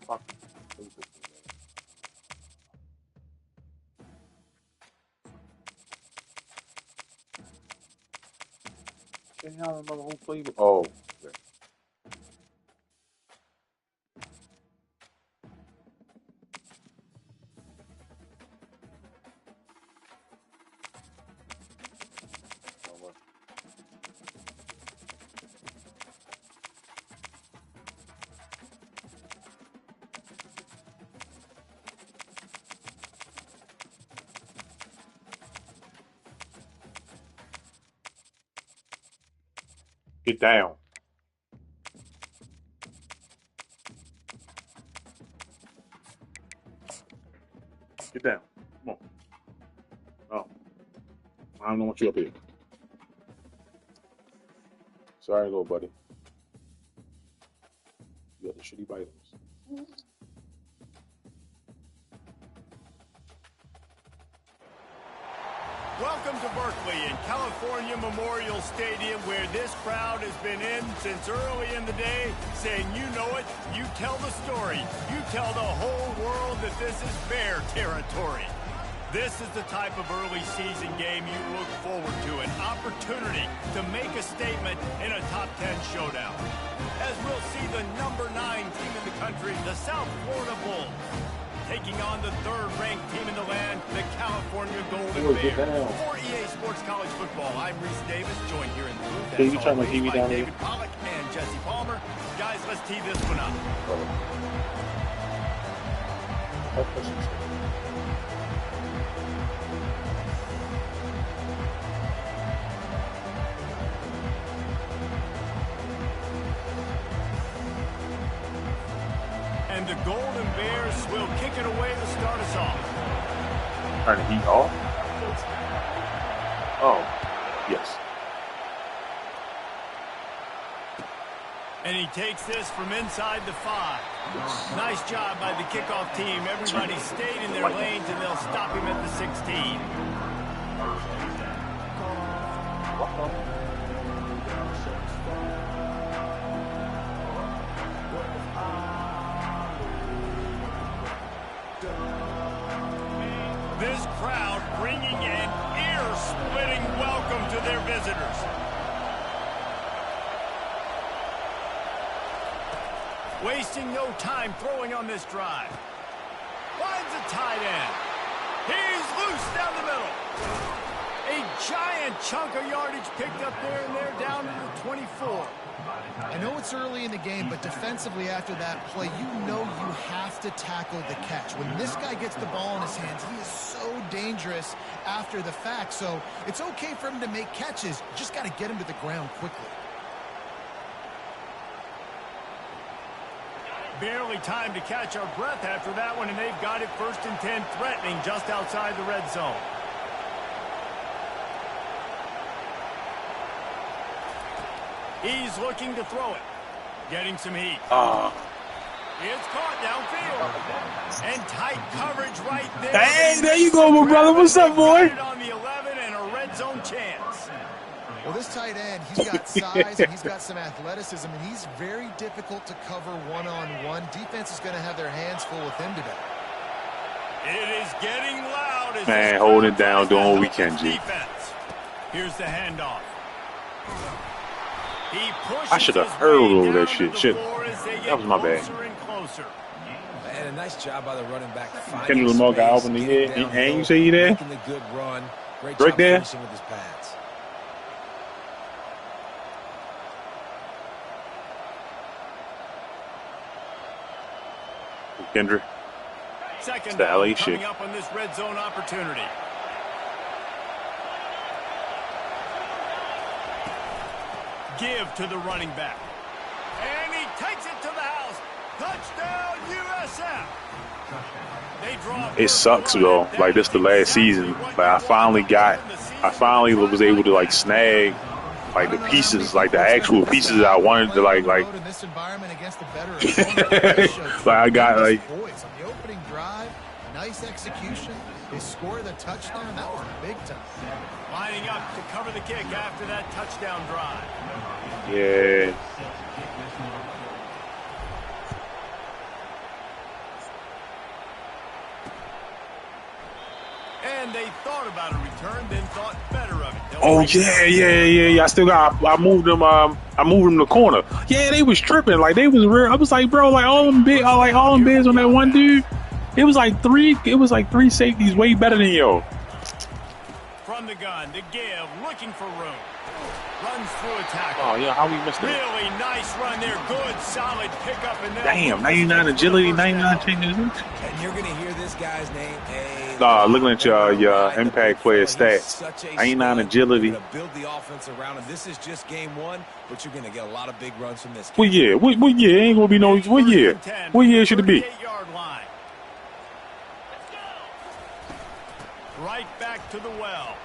Fuck. Can't y'all remember who played? Oh, okay. Get down. Get down. Come on. Oh. I don't want you up here. Sorry, little buddy. You got the shitty vitamins. Welcome to Berkeley in California Memorial Stadium, where this crowd has been in since early in the day, saying you know it, you tell the story, you tell the whole world that this is Bear territory. This is the type of early season game you look forward to, an opportunity to make a statement in a top 10 showdown. As we'll see the number 9 team in the country, the South Florida Bulls, taking on the third-ranked team in the land, the California Golden Bears. For EA Sports College Football, I'm Reese Davis, joined here in the booth Can you turn my TV down here? David Pollack and Jesse Palmer. Guys, let's tee this one up. And the Golden Bears will kick it away to start us off. Turn the heat off? Oh, yes. And he takes this from inside the 5. Nice job by the kickoff team. Everybody stayed in their lanes, and they'll stop him at the 16. This crowd bringing an ear-splitting welcome to their visitors. Wasting no time throwing on this drive. Finds a tight end. He's loose down the middle. A giant chunk of yardage picked up there, and they're down to the 24. I know it's early in the game, but defensively after that play, you know you have to tackle the catch. When this guy gets the ball in his hands, he is so dangerous after the fact. So it's okay for him to make catches. You just got to get him to the ground quickly. Barely time to catch our breath after that one, and they've got it 1st and 10, threatening just outside the red zone. He's looking to throw it. Getting some heat. It's caught downfield. And tight coverage right there. Hey, there you go, my brother. What's up, boy? On the 11 and a red zone chance. Well, this tight end, he's got size and he's got some athleticism, and he's very difficult to cover one-on-one. Defense is going to have their hands full with him today. It is getting loud. As man, hold it down, doing what we can, G. Here's the handoff. I should have hurled over that shit. Shit. That was my bad. Man, a nice job by the running back. Kendrick Lamar got open the head. And you say you there? Making the good run. Great right job there? finishing with his pads. Kendrick. Second the LA coming shit. up on this red zone opportunity. Give to the running back. And he takes it to the house. Touchdown, USF. They draw. It sucks, though. Like, this the last season. Like, I finally was able to, like, snag, like, the pieces, like, the actual pieces that I wanted to, like, In this environment against a better like, I got, like, on the opening drive, nice execution. They scored the touchdown. That was big time. Lining up to cover the kick after that touchdown drive. yeah. Then they thought about a return, then thought better of it. Oh yeah. I still got. I moved them. I moved them to the corner. Yeah, they was tripping. Like they was real. I was like, bro, like all them big, all them bids on that one dude. It was like three safeties way better than yo. From the gun, the give, looking for room. Runs through a tackle. Oh yeah, how we missed that? Really nice run there. Good, solid pickup. And Damn, 99 agility, 99 changes. And you're going to hear this guy's name. Looking at your impact player stats. 99 agility. Build the offense around him. This is just game one, but you're going to get a lot of big runs from this. What year? What year? Ain't gonna be no. What year? What year should it be? Right back to the well.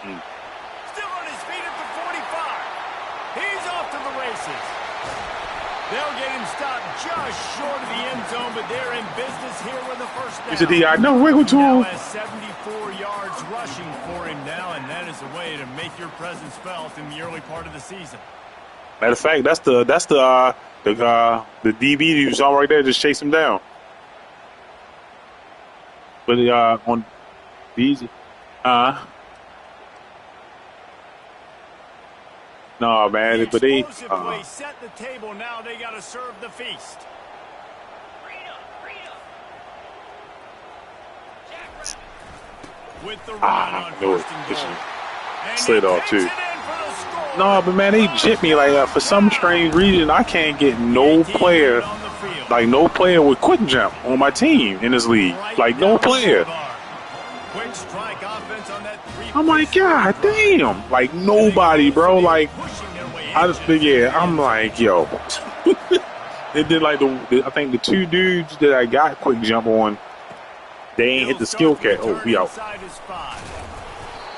Still on his feet at the 45. He's off to the races. They'll get him stopped just short of the end zone, but they're in business here with the first down. He's a DI. No wiggle to him. Now has 74 yards rushing for him now, and that is a way to make your presence felt in the early part of the season. Matter of fact, that's the DB you saw right there. Just chase him down. But on these, no man, but they set the table. Now they got to serve the feast. With the run on first and goal. Slid off too. No, but man, they jipped me like for some strange reason. I can't get no player, like no player with quick jump on my team in this league. Like no player. I'm like, God damn, like nobody, bro. Like I just I'm like, yo. They did like I think the two dudes that I got quick jump on, they ain't hit the skill cap. Oh, we out.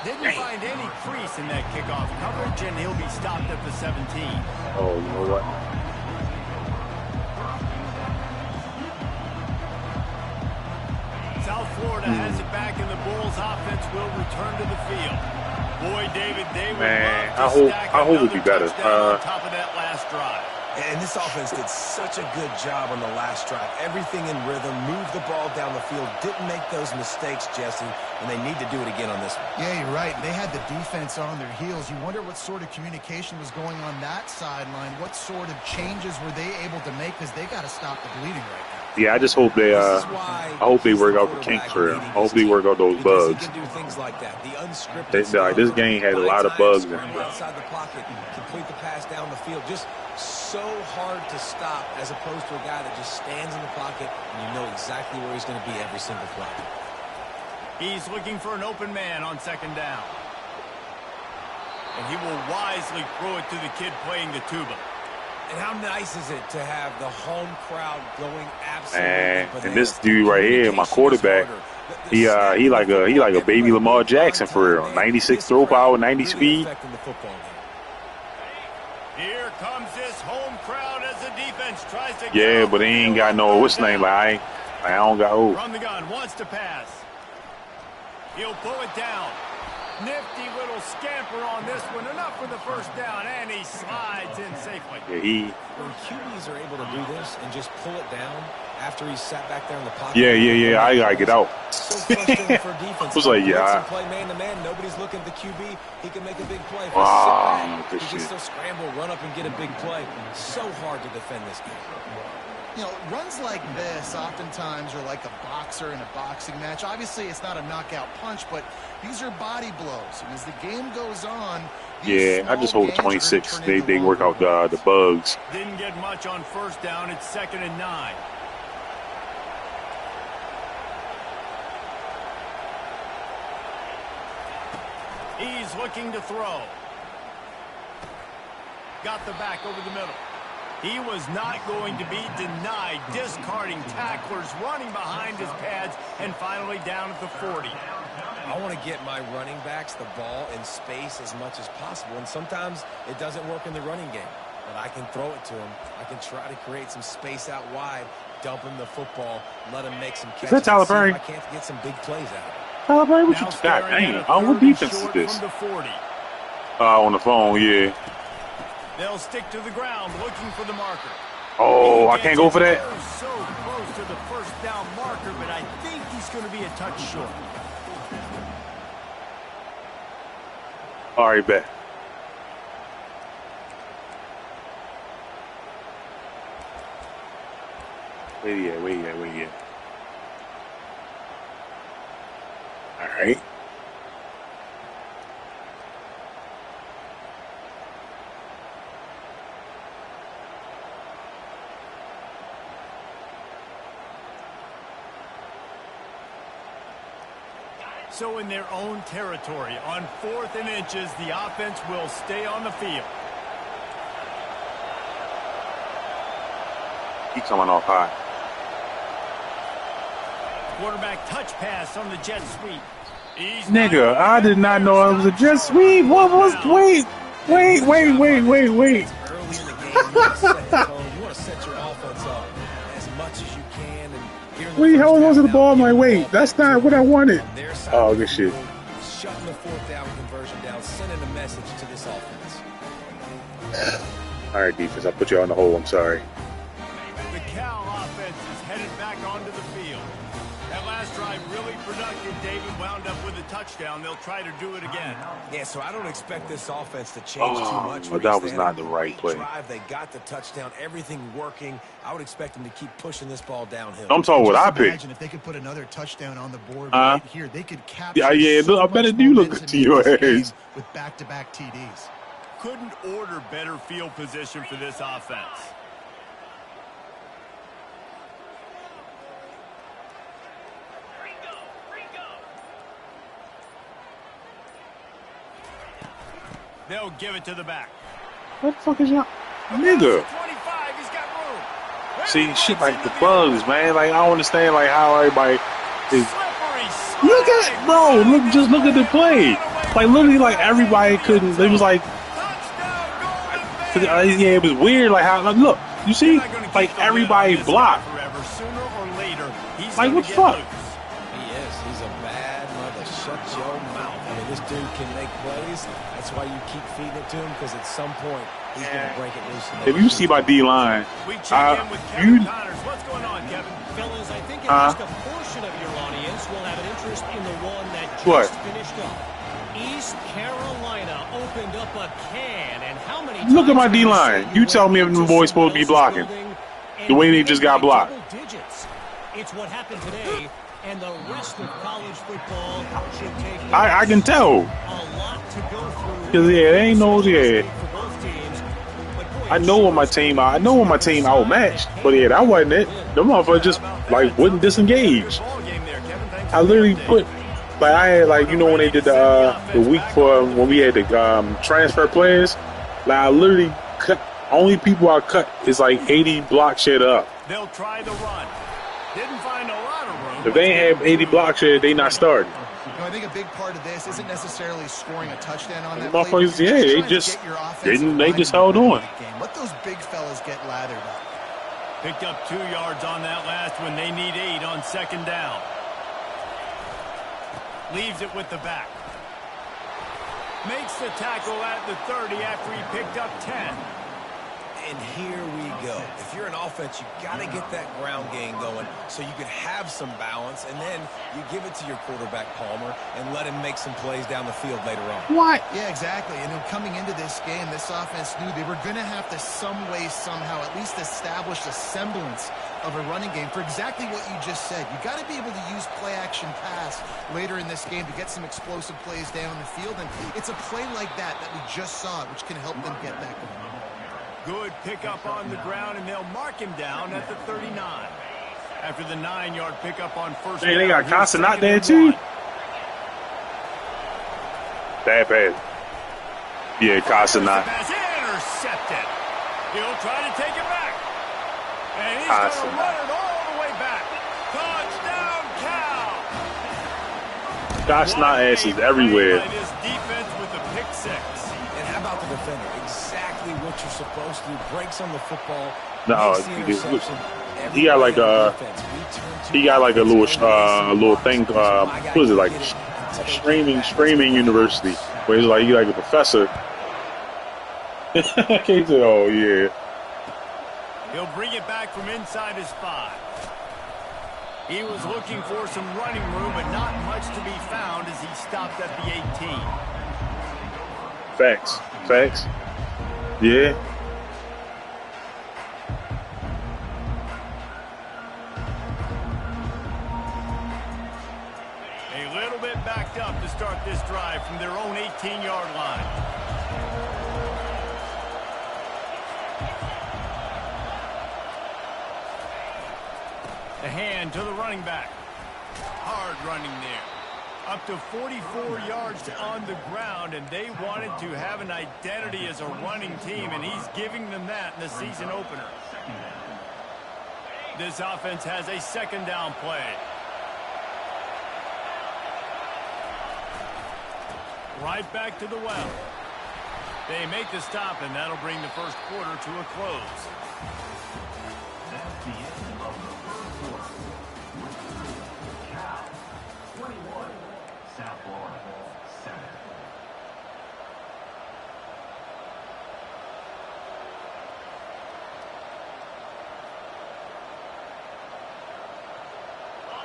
Didn't find any crease in that kickoff coverage, and he'll be stopped at the 17. Oh, you know what? South Florida has it back, and the Bulls offense will return to the field. Boy, David, they will I hope it'll be better. On top of that last drive. And this offense did such a good job on the last drive. Everything in rhythm, moved the ball down the field, didn't make those mistakes, Jesse, and they need to do it again on this one. Yeah, you're right. They had the defense on their heels. You wonder what sort of communication was going on that sideline. What sort of changes were they able to make? Because they got to stop the bleeding right now. Yeah, I just hope they work out the kinks for him. I hope they work out those bugs. He can do things like that. The unscripted this game had a lot of bugs in it. Outside the pocket, complete the pass down the field. Just so hard to stop as opposed to a guy that just stands in the pocket and you know exactly where he's going to be every single play. He's looking for an open man on second down. And he will wisely throw it to the kid playing the tuba. And how nice is it to have the home crowd going absolutely. And this dude right here, my quarterback, he like a baby Lamar Jackson for real. 96 throw power, 90 speed. Here comes this home crowd as the defense tries to get but he ain't got no what's name. I don't got From the gun, wants to pass. He'll pull it down. Nifty little scamper on this one. Enough for the first down, and he slides in safely. Yeah, when QBs are able to do this and just pull it down after he's sat back there in the pocket. Yeah. I gotta get out. So frustrating for defense. I was like, play man to man. Nobody's looking at the QB. He can make a big play. Wow, he can still scramble, run up, and get a big play. So hard to defend this game. You know, runs like this oftentimes are like a boxer in a boxing match. Obviously, it's not a knockout punch, but these are body blows. And as the game goes on, I just hope 26 they work out the bugs. Didn't get much on first down. It's 2nd and 9. He's looking to throw. Got the back over the middle. He was not going to be denied, discarding tacklers, running behind his pads, and finally down at the 40. I want to get my running backs the ball in space as much as possible, and sometimes it doesn't work in the running game. But I can throw it to him. I can try to create some space out wide, dump him the football, let him make some catches. Is that Tyler Perry? I can't get some big plays out of it. Tyler Perry, what you got? Dang. What defense is this? On the phone, yeah. They'll stick to the ground looking for the marker. Oh, I can't go for that. So close to the first down marker, but I think he's going to be a touch short. All right, bet. Where you at? All right. So in their own territory, on 4th and inches, the offense will stay on the field. He coming off high. Quarterback touch pass on the jet sweep. Nigga, I did not know it was a jet sweep. What was? Wait. Early in the game, you want to set the tone. You want to set your offense up as much as you can. And here in the Wait, how first was half, the ball? I'm now, like, wait, that's not what I wanted. on their side Oh, of the good shit. field, shutting the 4th down conversion down, sending a message to this offense. All right, defense, I put you on the hole. I'm sorry. The Cal offense is headed back onto the field. That last drive really productive. David wound up with a touchdown. They'll try to do it again. Yeah, so I don't expect this offense to change too much. Oh, that was not the right play. Drive, they got the touchdown, everything working. I would expect them to keep pushing this ball downhill. I'm talking what I picked. Imagine if they could put another touchdown on the board right here. They could capture. Yeah, so I bet much it do look momentum to in your this game ass. with back-to-back TDs. Couldn't order better field position for this offense. They'll give it to the back. What the fuck is y'all? Nigga. 25, he's got room. See, shit like the bugs, man. Like, I don't understand, like, how everybody is. Slippery Look at, bro, just look at the play. Like, literally, like, everybody couldn't. It was like, yeah, it was weird. Like, how, like, look, you see, like, everybody blocked. Like, what the fuck? He is. He's a bad mother. Shut your mouth. I mean, this dude can make plays. That's why you keep feeding it to him, because at some point he's going to break it loose. If you see my D line, We check in with Kevin you. Connors. What's going on, Kevin? Fellas, I think at least a portion of your audience will have an interest in the one that just What? finished up. East Carolina opened up a can, and how many Look at my times have D-line. seen You went tell me if into them boys supposed to be someone blocking. else's building The way they and just hit got by blocked. double digits? It's what happened today, and the rest of college football should take I can tell. a lot to go through. 'Cause, yeah, they ain't no, yeah. For both teams. But boy, I know what my team outmatched, but yeah, that wasn't it. Them motherfuckers just like wouldn't disengage. Ball game there, Kevin. Thanks I for the literally update. put like I had like you know when they did the week for when we had the transfer players, like I literally cut only people I cut is like 80 block shit up. They'll try the run. Didn't find a lot of room. If they ain't have 80 block shit, they not starting. You know, I think a big part of this isn't necessarily scoring a touchdown on that Motherfuckers, play, but yeah, you're they trying to just get your offensive didn't. They line just held moving on. in that game. Let those big fellas get lathered up. Picked up 2 yards on that last one. They need 8 on 2nd down. Leaves it with the back. Makes the tackle at the 30 after he picked up 10. And here we go. If you're an offense, you got to get that ground game going so you can have some balance, and then you give it to your quarterback, Palmer, and let him make some plays down the field later on. What? Yeah, exactly. And then coming into this game, this offense knew they were going to have to some way, somehow, at least establish a semblance of a running game for exactly what you just said. You got to be able to use play-action pass later in this game to get some explosive plays down the field, and it's a play like that we just saw, which can help them get that going. Good pickup on the ground, and they'll mark him down at the 39. After the 9-yard pickup on first down. Hey, they got here's Constant out 2nd there and too. 1. Bad. Yeah, Constant not. Pass intercepted. He'll try to take it back. And he's Constant. going to run it all the way back. Touchdown, Cal. Gosh, not asses everywhere. By this defense with the pick 6. And how about the defender? Exactly what you're supposed to do. Breaks on the football. No, makes the interception. he got like a little thing. What is it like? Streaming university where he's like a professor. I can't say, oh yeah. He'll bring it back from inside his 5. He was looking for some running room, but not much to be found as he stopped at the 18. Facts. Facts. Yeah. A little bit backed up to start this drive from their own 18-yard line. The hand to the running back. Hard running there. Up to 44 yards on the ground, and they wanted to have an identity as a running team, and he's giving them that in the season opener. This offense has a second down play. Right back to the well. They make the stop, and that'll bring the first quarter to a close.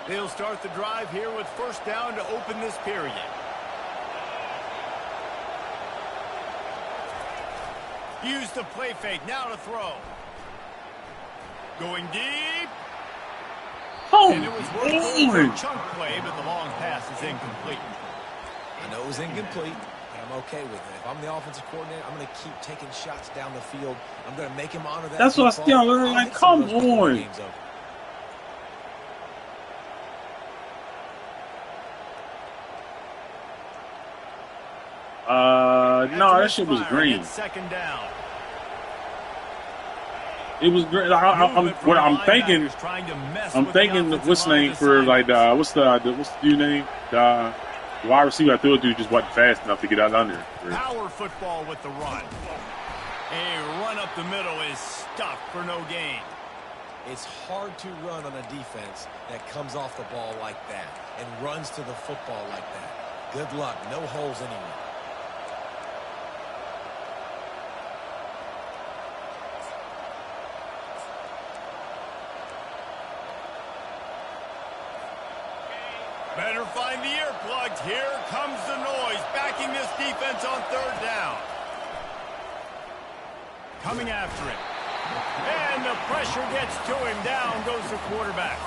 They'll start the drive here with first down to open this period. Use the play fake. Now to throw. Going deep. Oh, and it was worth a chunk play, but the long pass is incomplete. I know it was incomplete, but I'm okay with it. If I'm the offensive coordinator, I'm going to keep taking shots down the field. I'm going to make him honor that. That's what I still like. Come on. No, that shit was green. Second down. It was great. I'm thinking, what's the name for like what's the dude name? The wide receiver I threw it to just wasn't fast enough to get out under. Power football with the run. A run up the middle is stuffed for no gain. It's hard to run on a defense that comes off the ball like that and runs to the football like that. Good luck. No holes anywhere. Better find the earplugs. Here comes the noise, backing this defense on third down. Coming after it. And the pressure gets to him. Down goes the quarterback.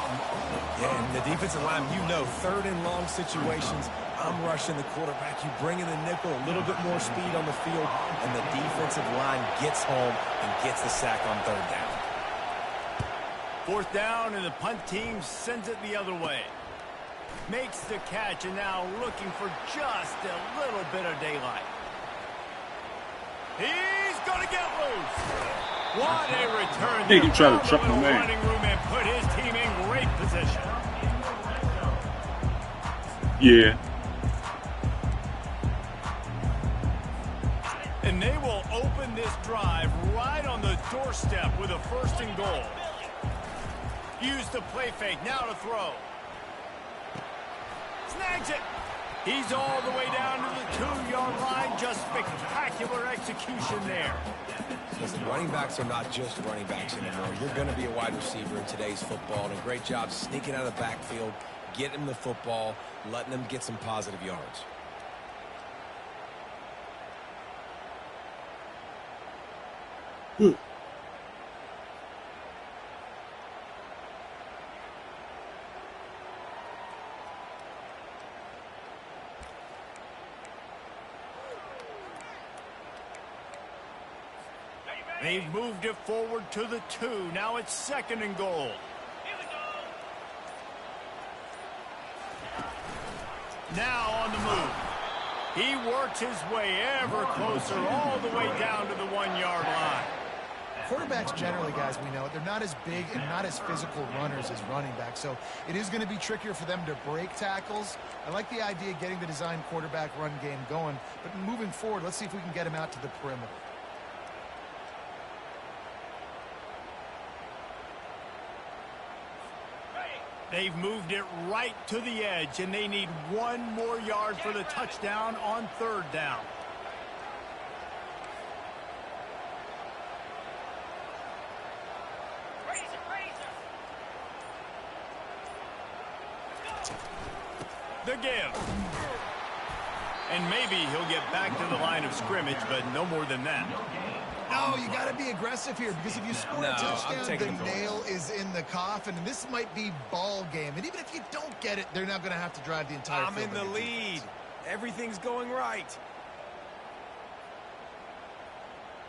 Yeah, and the defensive line, you know, third and long situations, I'm rushing the quarterback. You bring in the nickel, a little bit more speed on the field, and the defensive line gets home and gets the sack on third down. Fourth down, and the punt team sends it the other way. Makes the catch, and now looking for just a little bit of daylight. He's going to get loose. What a return. He can try to trap the man. Running room and put his team in great position. Yeah. And they will open this drive right on the doorstep with a first and goal. Use the play fake. Now to throw. Snags it. He's all the way down to the 2-yard line. Just spectacular execution there. Listen, running backs are not just running backs anymore. You're going to be a wide receiver in today's football. And a great job sneaking out of the backfield, getting them the football, letting them get some positive yards. They've moved it forward to the 2. Now it's second and goal. Now on the move. He works his way ever closer all the way down to the 1-yard line. Quarterbacks generally, guys, we know, they're not as big and not as physical runners as running backs, so it is going to be trickier for them to break tackles. I like the idea of getting the design quarterback run game going, but moving forward, let's see if we can get him out to the perimeter. They've moved it right to the edge, and they need 1 more yard for the touchdown on third down. The give. And maybe he'll get back to the line of scrimmage, but no more than that. No, you got to be aggressive here because if you score a touchdown, the nail is in the coffin, and this might be ball game. And even if you don't get it, they're not going to have to drive the entire field. I'm in the lead. Everything's going right.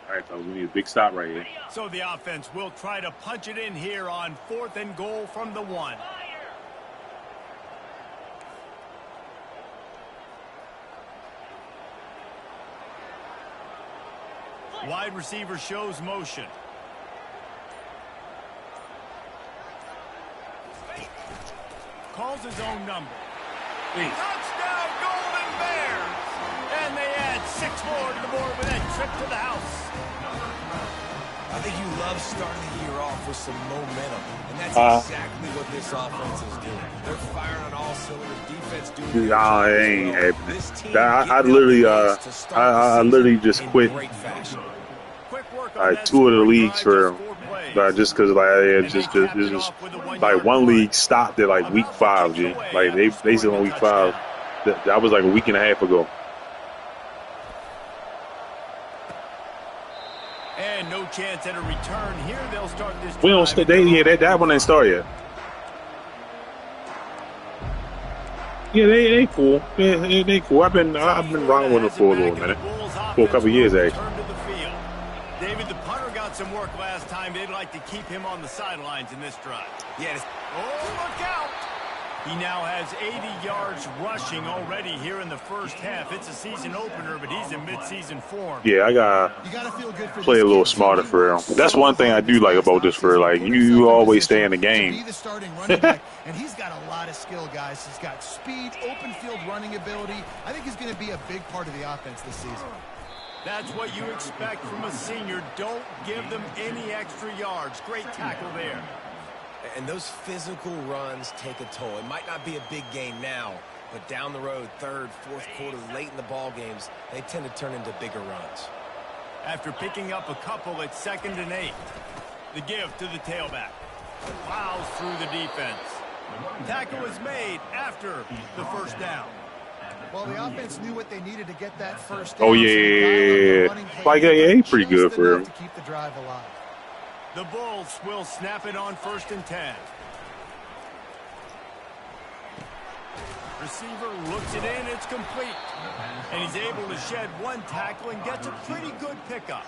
All right, fellas, we need a big stop right here. So the offense will try to punch it in here on 4th and goal from the 1. Wide receiver shows motion. Calls his own number. Touchdown, Golden Bears! And they add 6 more to the board with that trip to the house. I think you love starting the year off with some momentum, and that's exactly what this offense is doing. They're firing on all cylinders. Defense doing. Nah, it ain't happening. I literally just quit. Like 2 of the leagues for just because like it's just like one league stopped at like week 5, G. Like they still on week 5. That was like a week and a half ago. And no chance at a return here. They'll start this. We don't. That one ain't start yet. Yeah, they cool. Yeah, they cool. I've been riding with them for a little minute, for a couple of years actually. David, the punter got some work last time. They'd like to keep him on the sidelines in this drive. Yeah. Oh, look out! He now has 80 yards rushing already here in the first half. It's a season opener, but he's in midseason form. Yeah, I gotta feel good for play a little smarter for real. That's one thing I do like about this for like you always stay in the game. Be the starting running back, and he's got a lot of skill, guys. He's got speed, open field running ability. I think he's going to be a big part of the offense this season. That's what you expect from a senior. Don't give them any extra yards. Great tackle there. And those physical runs take a toll. It might not be a big gain now, but down the road, 3rd, 4th quarter, late in the ball games, they tend to turn into bigger runs. After picking up a couple at 2nd and 8, the give to the tailback. Plows through the defense. Tackle is made after the first down. Well, the offense knew what they needed to get that first down. Oh yeah, like yeah, pretty good for him. To keep the drive alive. The Bulls will snap it on 1st and 10. Receiver looks it in, it's complete. And he's able to shed 1 tackle and gets a pretty good pickup.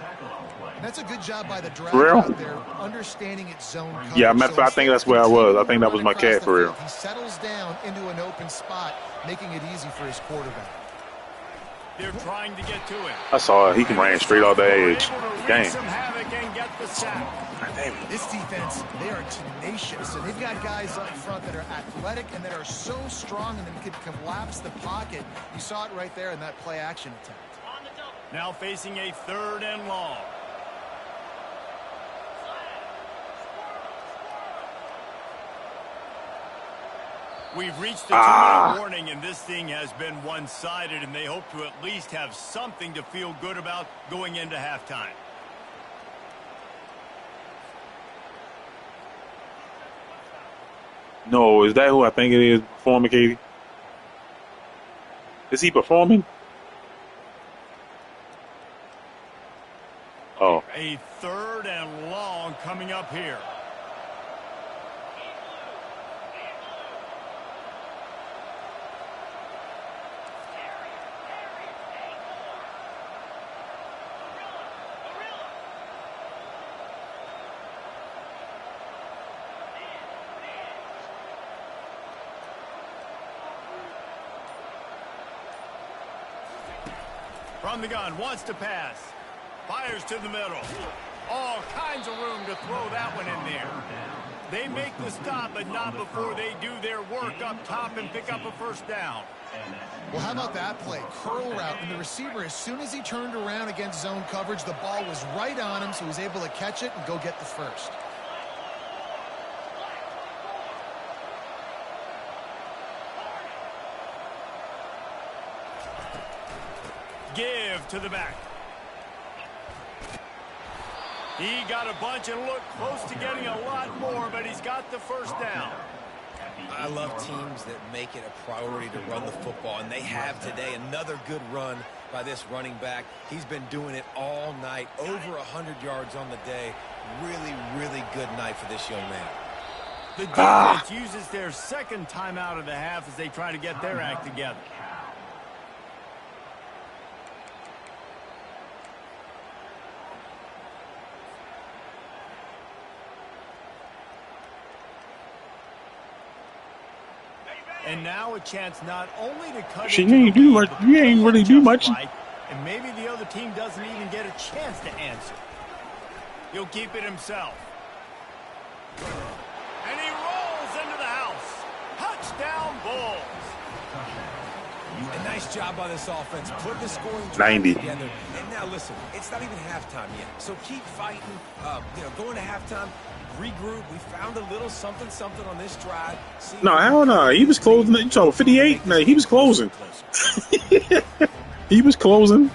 That's a good job by the drive out there, understanding its zone coverage. Yeah, I think that's where I was. I think that was my cat for real. He settles down into an open spot, making it easy for his quarterback. They're trying to get to it. I saw it. He can ran straight off the edge. Dang. This defense, they are tenacious, and they've got guys up front that are athletic and that are so strong and that can collapse the pocket. You saw it right there in that play action attempt. Now facing a 3rd and long. We've reached the 2-minute warning, and this thing has been one-sided, and they hope to at least have something to feel good about going into halftime. No, is that who I think it is performing, Katie? Is he performing? Oh. A 3rd and long coming up here. From the gun, wants to pass. Fires to the middle. All kinds of room to throw that one in there. They make the stop, but not before they do their work up top and pick up a 1st down. Well, how about that play? Curl route, and the receiver, as soon as he turned around against zone coverage, the ball was right on him, so he was able to catch it and go get the 1st. Give to the back. He got a bunch and looked close to getting a lot more, but he's got the 1st down. I love teams that make it a priority to run the football, and they have today. Another good run by this running back. He's been doing it all night, over 100 yards on the day. Really, really good night for this young man. The defense uses their second timeout of the half as they try to get their act together. And now a chance not only to cut She ain't do much. You ain't really do much. Right, and maybe the other team doesn't even get a chance to answer. He'll keep it himself. And he rolls into the house. Touchdown Bulls. A nice job by this offense. Put the scoring drive 90. together. And now listen, it's not even halftime yet. So keep fighting. Going to halftime. Regroup. We found a little something on this drive. No, hell no. He was closing. You talking 58? No, he was closing. He was closing.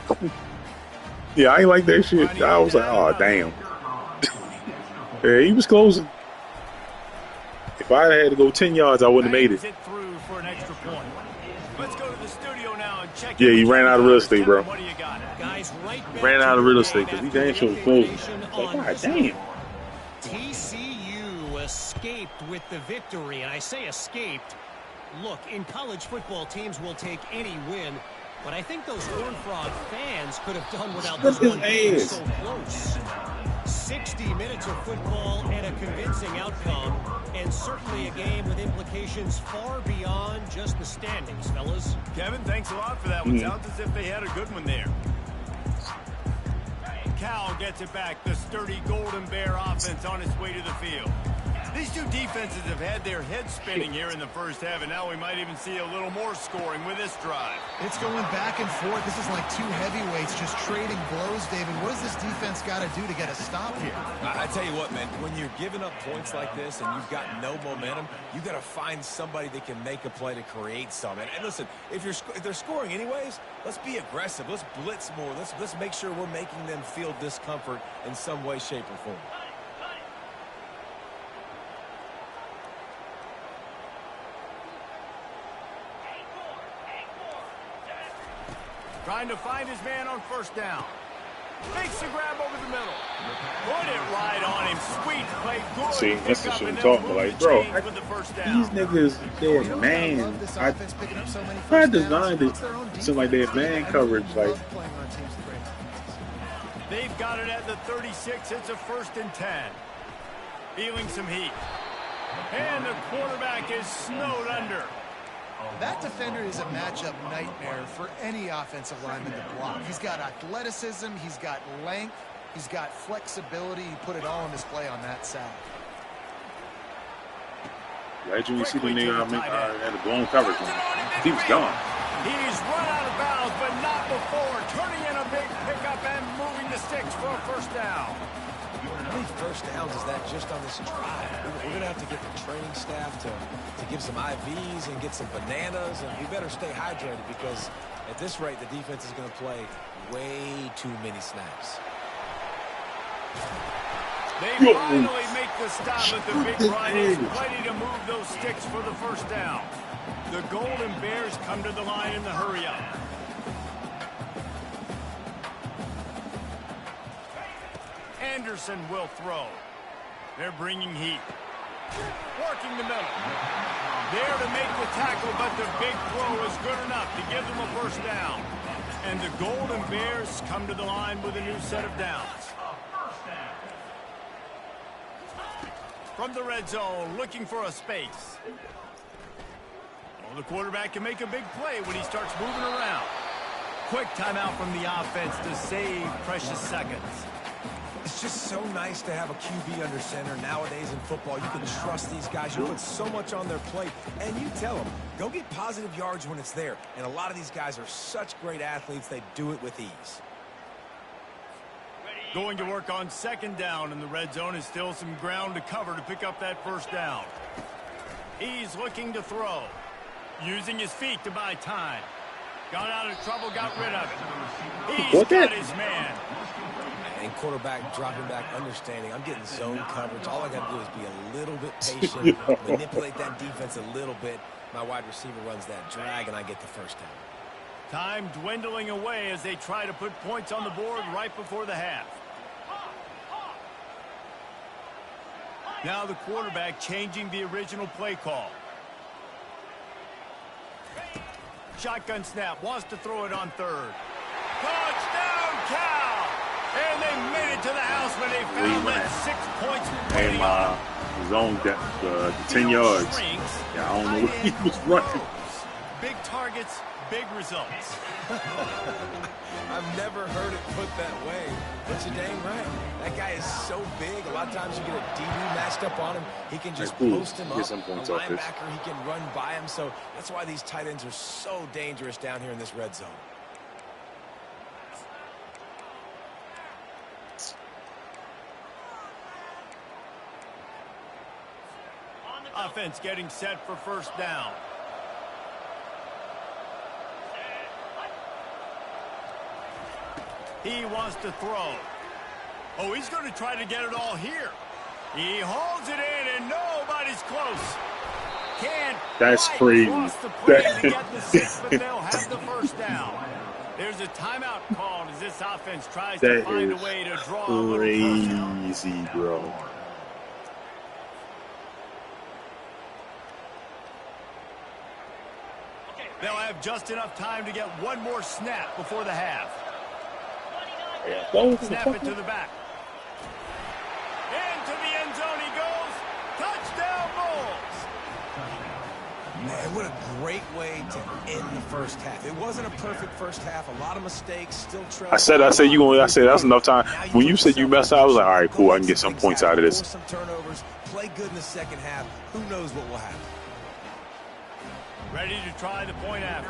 Yeah, I ain't like that shit. I was like, oh, damn. Yeah, he was closing. If I had to go 10 yards, I wouldn't have made it. Through for an extra point. Let's go to the studio now and check. Yeah, he ran out of real estate, bro. What do you got? Guys, right back Ran out of to real the estate game because he after damn the sure was invasion closing. on God damn. TCU escaped with the victory, and I say escaped. Look, in college football, teams will take any win, but I think those Horned Frog fans could have done without this one being so close. 60 minutes of football and a convincing outcome, and certainly a game with implications far beyond just the standings, fellas. Kevin, thanks a lot for that one. Sounds as if they had a good one there. Cal gets it back. The sturdy Golden Bear offense on its way to the field. These two defenses have had their heads spinning here in the first half, and now we might even see a little more scoring with this drive. It's going back and forth. This is like two heavyweights just trading blows, David. What does this defense got to do to get a stop here? I tell you what, man, when you're giving up points like this and you've got no momentum, you got to find somebody that can make a play to create some. And listen, if they're scoring anyways, let's be aggressive. Let's blitz more. Let's make sure we're making them feel discomfort in some way, shape, or form. Trying to find his man on first down. Makes the grab over the middle. Put it right on him. Sweet play. Good. See, that's the pickup, shit I'm and talking they'll about. move Like, the bro, chains with the first down. these niggas, they're man. I designed it. Seem like they're man coverage. Like, They've got it at the 36. It's a 1st and 10. Feeling some heat. And the quarterback is snowed under. That defender is a matchup nightmare for any offensive lineman to block. He's got athleticism, he's got length, he's got flexibility. He put it all on display on that side. right when you see the nigga had a blown coverage on. He was gone. He's run out of bounds, but not before. Turning in a big pickup and moving the sticks for a first down. How many first downs is that just on this drive? We're going to have to get the training staff to give some IVs and get some bananas, and we better stay hydrated because at this rate, the defense is going to play way too many snaps. They finally make the stop at the big run. He's ready to move those sticks for the first down. The Golden Bears come to the line in the hurry-up. Anderson will throw. They're bringing heat. Working the middle. There to make the tackle, but the big throw is good enough to give them a first down. And the Golden Bears come to the line with a new set of downs. From the red zone, looking for a space. Well, the quarterback can make a big play when he starts moving around. Quick timeout from the offense to save precious seconds. It's just so nice to have a QB under center nowadays in football. You can trust these guys. You put so much on their plate, and you tell them, go get positive yards when it's there. And a lot of these guys are such great athletes, they do it with ease. Going to work on second down in the red zone is still some ground to cover to pick up that first down. He's looking to throw. Using his feet to buy time. Got out of trouble, got rid of it. He's got his man. And quarterback dropping back, understanding I'm getting zone coverage. All I got to do is be a little bit patient, manipulate that defense a little bit. My wide receiver runs that drag, and I get the first down. Time dwindling away as they try to put points on the board right before the half. Now the quarterback changing the original play call. Shotgun snap, wants to throw it on third. Touchdown, Cal! And they made it to the house when they found that 6 points. Hey, zone the 10 yards. Yeah, I don't know what he was running. Big targets, big results. I've never heard it put that way, but you're dang right. That guy is so big. A lot of times you get a DB matched up on him. He can just post him up. A linebacker, he can run by him. So that's why these tight ends are so dangerous down here in this red zone. Offense getting set for first down. He wants to throw. Oh, he's going to try to get it all here. He holds it in, and nobody's close. Can't. That's crazy. To get the 6, but they'll have the first down. There's a timeout called as this offense tries to find a way to draw a little crazy, bro. They'll have just enough time to get one more snap before the half. Snap it to the back. Into the end zone he goes. Touchdown, Bulls. Man, what a great way to end the first half. It wasn't a perfect first half. A lot of mistakes, still trailing. I said that's enough time. When you said you messed up, I was like, all right, cool. I can get some points out of this. Some turnovers, play good in the second half. Who knows what will happen? Ready to try the point after.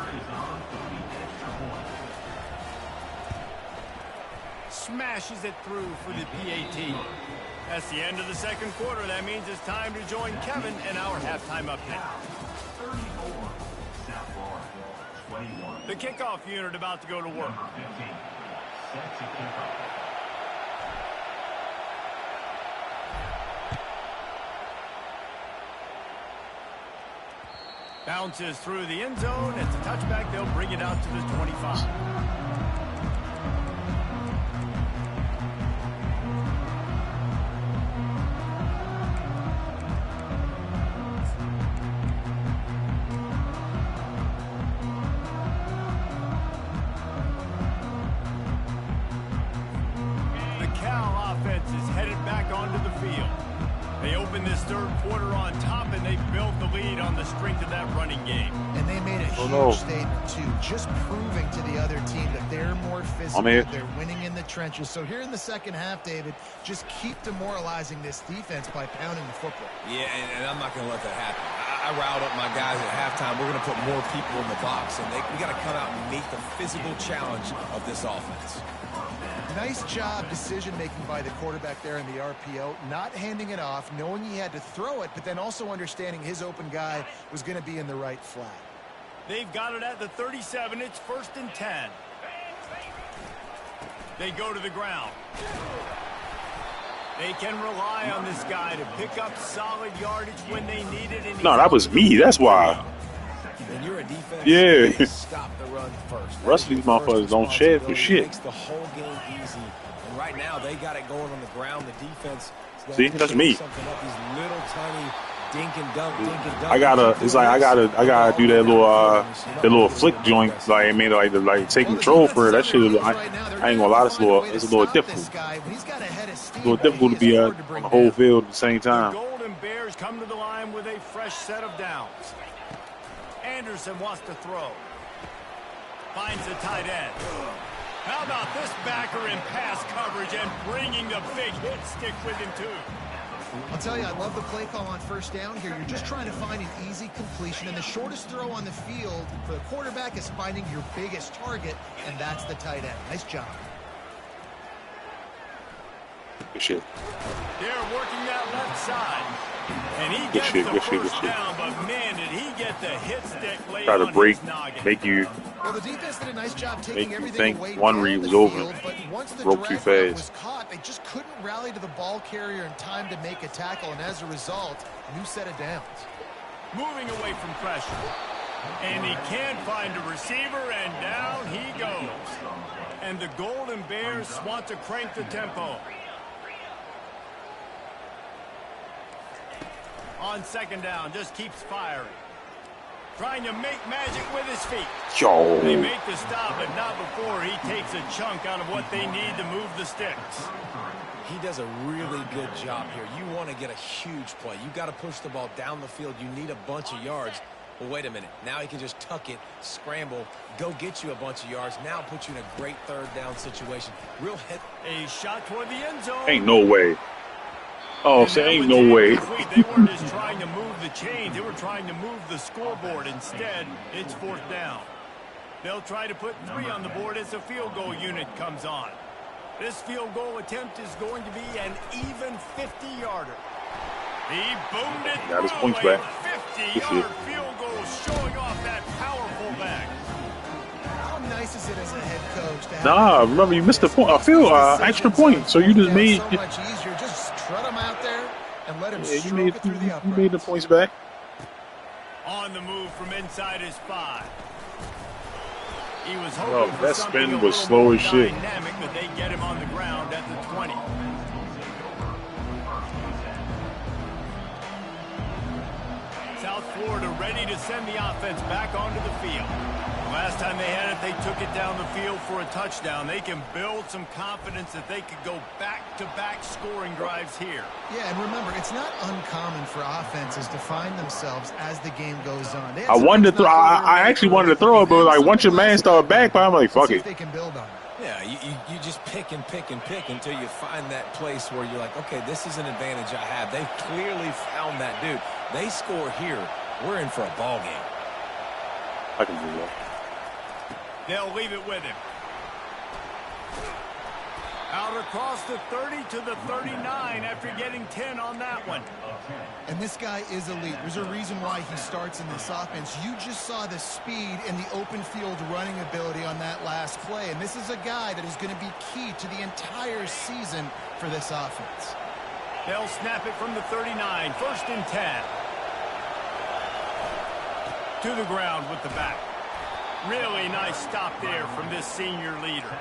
Smashes it through for the PAT. That's the end of the second quarter. That means it's time to join Kevin in our halftime update. The kickoff unit about to go to work. Bounces through the end zone. It's a touchback. They'll bring it out to the 25. The Cal offense is headed back onto the field. They open this third quarter on top, and they built the lead on the strength of that running game. And they made a huge statement, too, just proving to the other team that they're more physical, they're winning in the trenches. So here in the second half, David, just keep demoralizing this defense by pounding the football. Yeah, and I'm not going to let that happen. I riled up my guys at halftime. We're going to put more people in the box, and we got to come out and meet the physical challenge of this offense. Nice job decision-making by the quarterback there in the RPO, not handing it off, knowing he had to throw it, but then also understanding his open guy was going to be in the right flat. They've got it at the 37. It's 1st and 10. They go to the ground. They can rely on this guy to pick up solid yardage when they need it. No, that was me. That's why. When you're a defense, yeah. Stop the run first. Rest of these motherfuckers don't shed for shit. Makes the whole game easy. And right now, they got it going on the ground. The defense. See, that's me. Something up, these little tiny dink and dunk. I gotta do that little flick joint. Like I mean, like take control for it. That shit. I ain't gonna lie, it's a little difficult. It's a little difficult to be on the whole field at the same time. The Golden Bears come to the line with a fresh set of downs. Anderson wants to throw. Finds the tight end. How about this backer in pass coverage and bringing the big hit stick with him, too? I'll tell you, I love the play call on first down here. You're just trying to find an easy completion, and the shortest throw on the field for the quarterback is finding your biggest target, and that's the tight end. Nice job. Good shit. They're working that left side. And he gets the first down, but man, did he get the hit stick laid on his noggin. Make you well, the defense did a nice job taking everything think away one read was over. Field, but once the broke too fast. Was caught, They just couldn't rally to the ball carrier in time to make a tackle, and as a result, new set of downs. Moving away from pressure. And he can't find a receiver, and down he goes. And the Golden Bears want to crank the tempo. On second down, just keeps firing. Trying to make magic with his feet. Yo. They make the stop, but not before he takes a chunk out of what they need to move the sticks. He does a really good job here. You want to get a huge play. You got to push the ball down the field. You need a bunch of yards. Well, wait a minute. Now he can just tuck it, scramble, go get you a bunch of yards. Now put you in a great third down situation. Real hit. A shot toward the end zone. Ain't no way. Oh, so ain't no way. They weren't just trying to move the chains. They were trying to move the scoreboard. Instead, it's fourth down. They'll try to put 3 on the board as the field goal unit comes on. This field goal attempt is going to be an even 50-yarder. He boomed it. Got his points through a back. 50-yard field goal, showing off that powerful leg. How nice is it as a head coach to have Nah, remember you missed the point. I feel extra point, so you just made. so much easier. Just strut him out there and let him Yeah, stroke it through the you uprights. made the points back. On the move from inside his 5. He was Oh, hoping for that something spin a was little slow more as shit. dynamic, but they get him on the ground at the 20. South Florida ready to send the offense back onto the field. Last time they had it, they took it down the field for a touchdown. They can build some confidence that they could go back-to-back scoring drives here. Yeah, and remember, it's not uncommon for offenses to find themselves as the game goes on. I wanted to throw. I actually wanted to throw it, but like once your man started back, but I'm like, fuck it. They can build on it. Yeah, you just pick and pick and pick until you find that place where you're like, okay, this is an advantage I have. They clearly found that dude. They score here. We're in for a ball game. I can do that. They'll leave it with him. Out across the 30 to the 39 after getting 10 on that one. And this guy is elite. There's a reason why he starts in this offense. You just saw the speed and the open field running ability on that last play. And this is a guy that is going to be key to the entire season for this offense. They'll snap it from the 39. First and 10. To the ground with the back. Really nice stop there from this senior leader.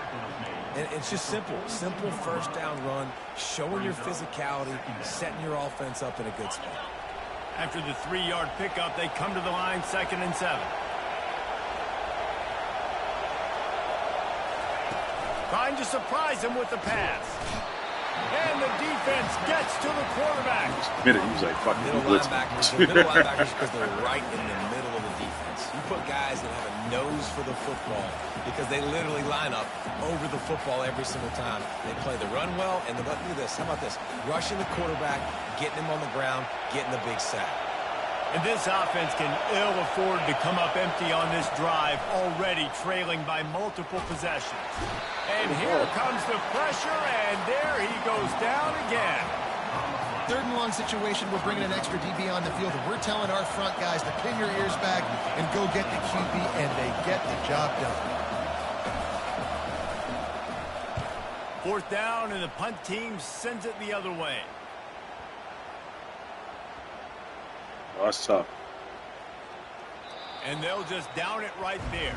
And it's just simple first down run, showing your physicality, setting your offense up in a good spot. After the 3-yard pickup, they come to the line, 2nd and 7. Trying to surprise him with the pass. And the defense gets to the quarterback. He was like, fuck Middle linebackers because they're right in the middle of the defense. You put guys that have a nose for the football because they literally line up over the football every single time. They play the run well, and look at this. How about this? Rushing the quarterback, getting him on the ground, getting the big sack. And this offense can ill afford to come up empty on this drive, already trailing by multiple possessions. And here comes the pressure, and there he goes down again. 3rd and long situation, we're bringing an extra DB on the field, and we're telling our front guys to pin your ears back and go get the QB, and they get the job done. 4th down, and the punt team sends it the other way. Oh, that's tough. And they'll just down it right there.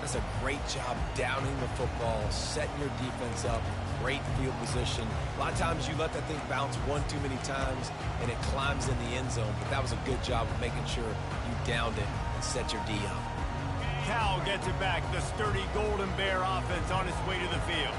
That's a great job downing the football, setting your defense up, great field position. A lot of times you let that thing bounce one too many times and it climbs in the end zone, but that was a good job of making sure you downed it and set your D up. Cal gets it back, the sturdy Golden Bear offense on its way to the field.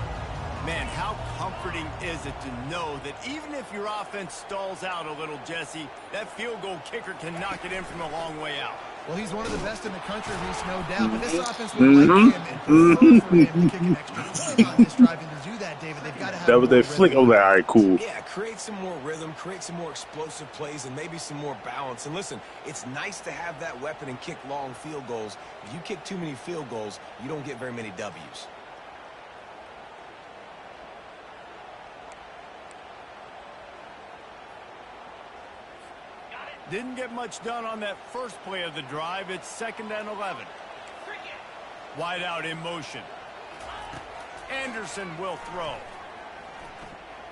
Man, how comforting is it to know that even if your offense stalls out a little, Jesse, that field goal kicker can knock it in from a long way out. Well, he's one of the best in the country, Reese, no doubt. But this offense would like him and prefer for him to kick an extra point on this drive. And to do that, David, they've got to have That was more that flick. rhythm. Oh, all right, cool. Yeah, create some more rhythm, create some more explosive plays, and maybe some more balance. And listen, it's nice to have that weapon and kick long field goals. If you kick too many field goals, you don't get very many W's. Didn't get much done on that first play of the drive. It's 2nd and 11. Wide out in motion. Anderson will throw.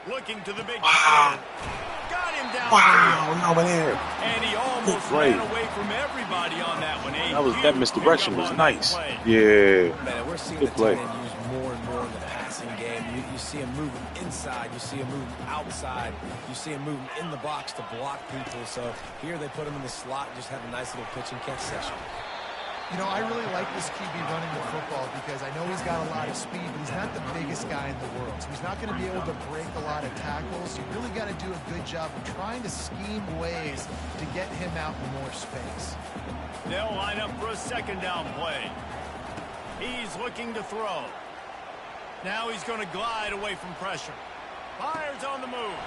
Looking to the big Wow. Got him down. Wow, over there. And he almost ran away from everybody on that one. That misdirection was nice. Yeah. Man, we're seeing Good the play. tight end used more and more in the passing game. You see him moving inside. You see him moving outside. You see him moving in the box to block people. So here they put him in the slot and just have a nice little pitch and catch session. You know, I really like this QB running the football because I know he's got a lot of speed, but he's not the biggest guy in the world. So he's not going to be able to break a lot of tackles. You really got to do a good job of trying to scheme ways to get him out in more space. They'll line up for a second down play. He's looking to throw. Now he's going to glide away from pressure. Fires on the move.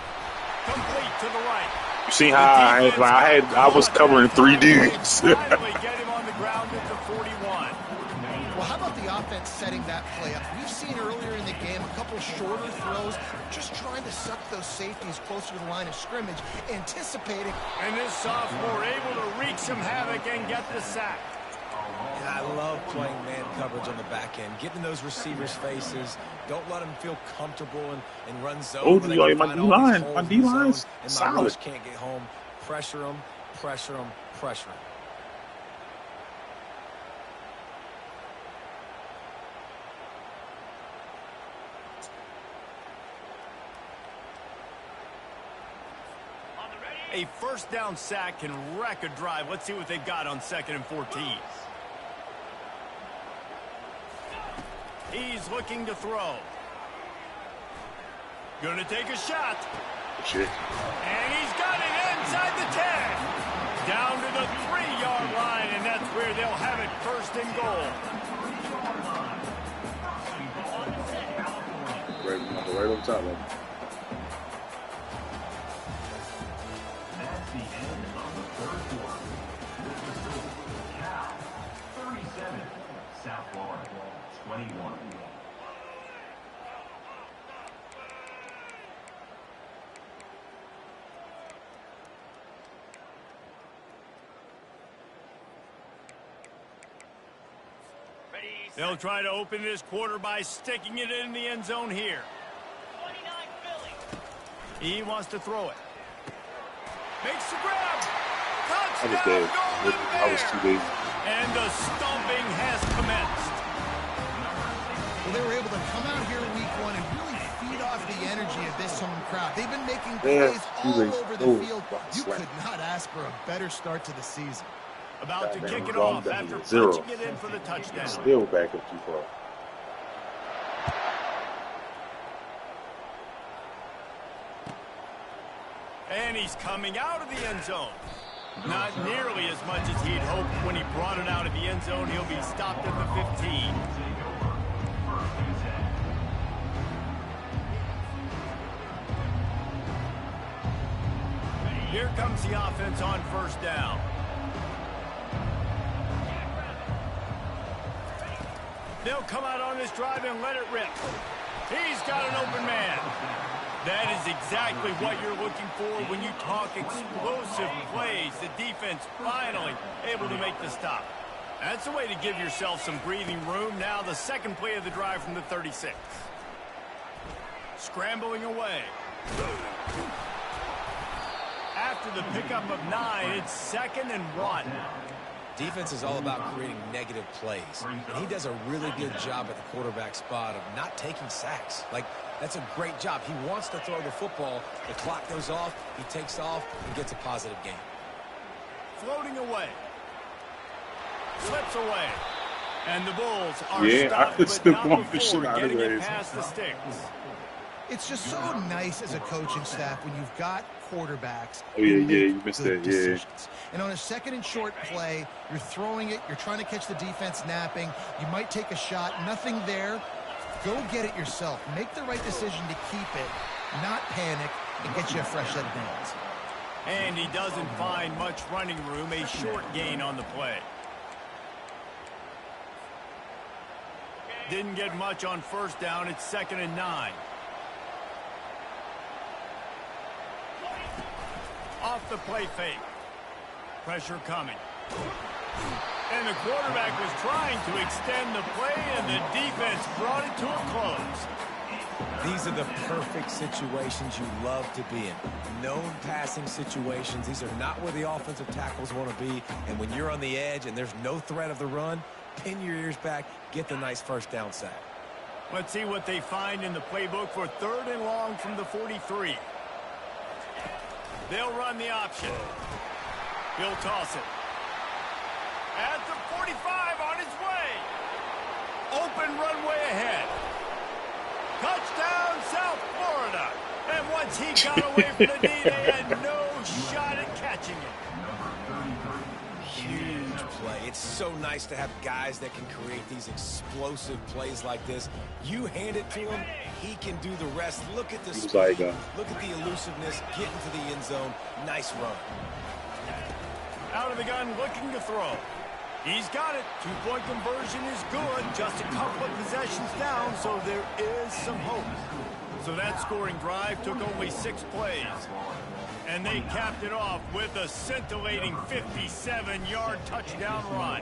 Complete to the right. You see how I was covering 3 dudes. Finally get him on the ground at the 41. Well, how about the offense setting that play up? We've seen earlier in the game a couple shorter throws, just trying to suck those safeties closer to the line of scrimmage, anticipating. And this sophomore able to wreak some havoc and get the sack. And I love playing man coverage on the back end, getting those receivers' faces. Don't let them feel comfortable and run zone. Oh, my D-line's solid. My rush can't get home. Pressure them, pressure them, pressure them. A first down sack can wreck a drive. Let's see what they've got on 2nd and 14. He's looking to throw. Going to take a shot. Shit. And he's got it inside the 10. Down to the 3-yard line, and that's where they'll have it 1st and goal. Right on top of him. That's the end of the 3rd quarter. This is Cal 37, South Florida 21. They'll try to open this quarter by sticking it in the end zone here. 29 Philly. He wants to throw it. Makes the grab. I was Touchdown, dead. golden I was too bear. late. And the stomping has commenced. Well, they were able to come out here week 1 and really feed off the energy of this home crowd. They've been making plays all over the field. You could not ask for a better start to the season. About to kick it Wrong off down after to 0. punching it in for the touchdown. Still back up too far. And he's coming out of the end zone. Not nearly as much as he'd hoped when he brought it out of the end zone. He'll be stopped at the 15. Here comes the offense on 1st down. They'll come out on this drive and let it rip. He's got an open man. That is exactly what you're looking for when you talk explosive plays. The defense finally able to make the stop. That's a way to give yourself some breathing room. Now the 2nd play of the drive from the 36. Scrambling away. After the pickup of 9, it's 2nd and 1. Defense is all about creating negative plays, and he does a really good job at the quarterback spot of not taking sacks. Like, that's a great job. He wants to throw the football. The clock goes off, he takes off, and gets a positive gain. Floating away. Slips away. And the Bulls are Yeah, I stopped, could but still not want the shit before out of getting it ways. past the sticks. It's just so nice as a coaching staff when you've got quarterbacks. Oh, yeah, who make you missed good that, yeah. decisions. And on a 2nd and short play, you're throwing it, you're trying to catch the defense napping, you might take a shot, nothing there. Go get it yourself. Make the right decision to keep it, not panic, and get you a fresh set of downs. And he doesn't find much running room, a short gain on the play. Didn't get much on 1st down, it's 2nd and 9. Off the play fake. Pressure coming. And the quarterback was trying to extend the play, and the defense brought it to a close. These are the perfect situations you love to be in. Known passing situations. These are not where the offensive tackles want to be. And when you're on the edge and there's no threat of the run, pin your ears back, get the nice first down sack. Let's see what they find in the playbook for 3rd and long from the 43. They'll run the option. He'll toss it. At the 45 on his way. Open runway ahead. Touchdown, South Florida. And once he got away from the knee, they had no shot at catching it. Huge play. It's so nice to have guys that can create these explosive plays like this. You hand it to him, he can do the rest. Look at the speed. Look at the elusiveness, get into the end zone. Nice run. Out of the gun, looking to throw. He's got it. 2-point conversion is good. Just a couple of possessions down, so there is some hope. So that scoring drive took only 6 plays. And they capped it off with a scintillating 57-yard touchdown run.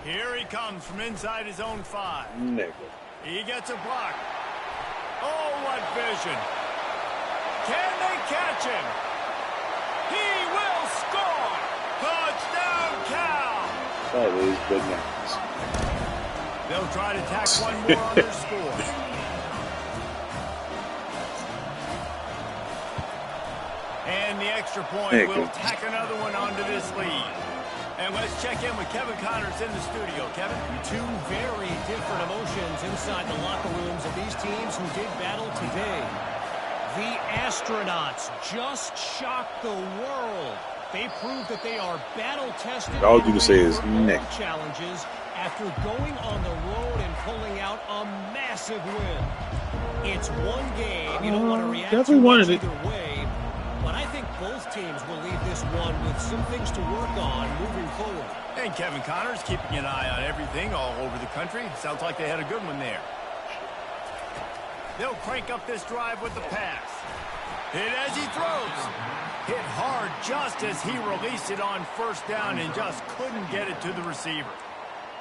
Here he comes from inside his own 5. He gets a block. Oh, what vision. Can they catch him? He will score! Touchdown, Cal! That is bananas. They'll try to tack one more on their score. And the extra point will tack another one onto this lead. And let's check in with Kevin Connors in the studio. Kevin? 2 very different emotions inside the locker rooms of these teams who did battle today. The astronauts just shocked the world. They proved that they are battle-tested. All you can say is neck. Challenges after going on the road and pulling out a massive win. It's one game. You don't want to react to much either way. But I think both teams will leave this one with some things to work on moving forward. And Kevin Connors keeping an eye on everything all over the country. Sounds like they had a good one there. They'll crank up this drive with the pass. Hit as he throws. Hit hard just as he released it on 1st down and just couldn't get it to the receiver.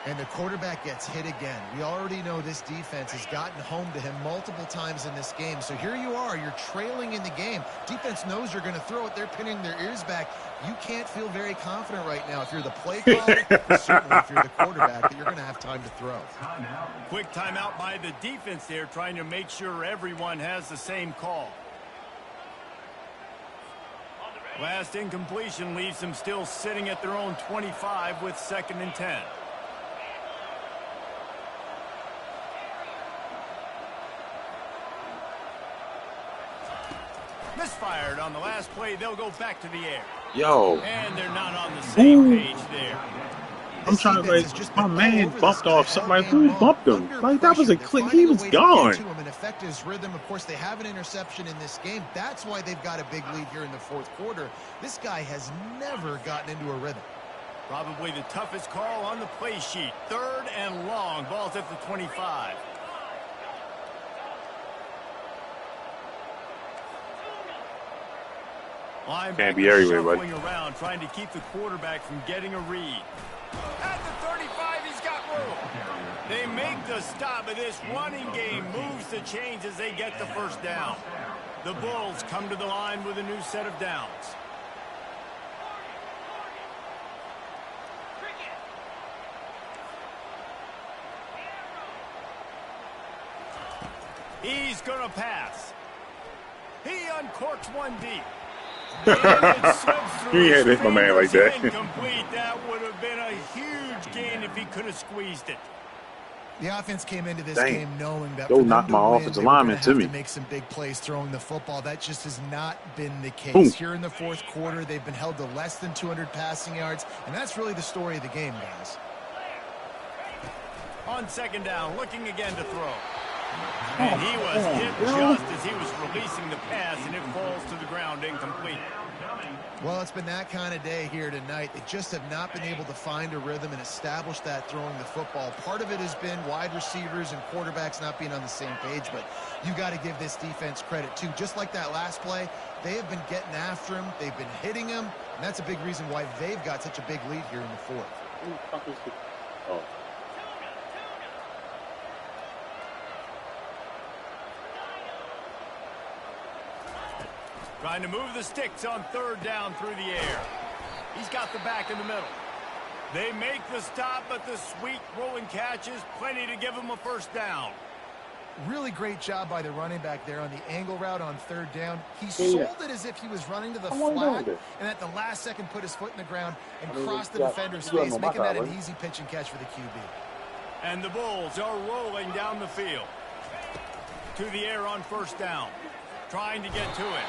And the quarterback gets hit again. We already know this defense has gotten home to him multiple times in this game. So here you are, you're trailing in the game. Defense knows you're going to throw it. They're pinning their ears back. You can't feel very confident right now if you're the play caller, but certainly if you're the quarterback, that you're going to have time to throw. Quick timeout by the defense there, trying to make sure everyone has the same call. Last incompletion leaves them still sitting at their own 25 with 2nd and 10. Misfired on the last play. They'll go back to the air. Yo. And they're not on the same page there. I'm trying to like, my man bumped off something. Like, who bumped him? Like, that was a click. He was gone. And affect his rhythm. Of course, they have an interception in this game. That's why they've got a big lead here in the 4th quarter. This guy has never gotten into a rhythm. Probably the toughest call on the play sheet. 3rd and long. Ball's at the 25. Can't be everywhere, buddy. Around, trying to keep the quarterback from getting a read. At the 35, he's got room. They make the stop, but this running game moves the chains as they get the 1st down. The Bulls come to the line with a new set of downs. He's going to pass. He uncorks one deep. He had hit my man like that. Incomplete. That would have been a huge gain if he could have squeezed it. The offense came into this game knowing that go knock my offensive lineman to me. Make some big plays throwing the football. That just has not been the case. Here in the 4th quarter, they've been held to less than 200 passing yards, and that's really the story of the game, guys. On 2nd down, looking again to throw. And he was hit just as he was releasing the pass, and it falls to the ground incomplete. Well, it's been that kind of day here tonight. They just have not been able to find a rhythm and establish that throwing the football. Part of it has been wide receivers and quarterbacks not being on the same page, but you got to give this defense credit, too. Just like that last play, they have been getting after him. They've been hitting him, and that's a big reason why they've got such a big lead here in the 4th. Trying to move the sticks on third down through the air. He's got the back in the middle. They make the stop, but the sweet rolling catch is plenty to give him a first down. Really great job by the running back there on the angle route on third down. He sold it as if he was running to the flat, and at the last second put his foot in the ground and crossed the defender's face, making that an easy pitch and catch for the QB. And the Bulls are rolling down the field. To the air on first down. Trying to get to it.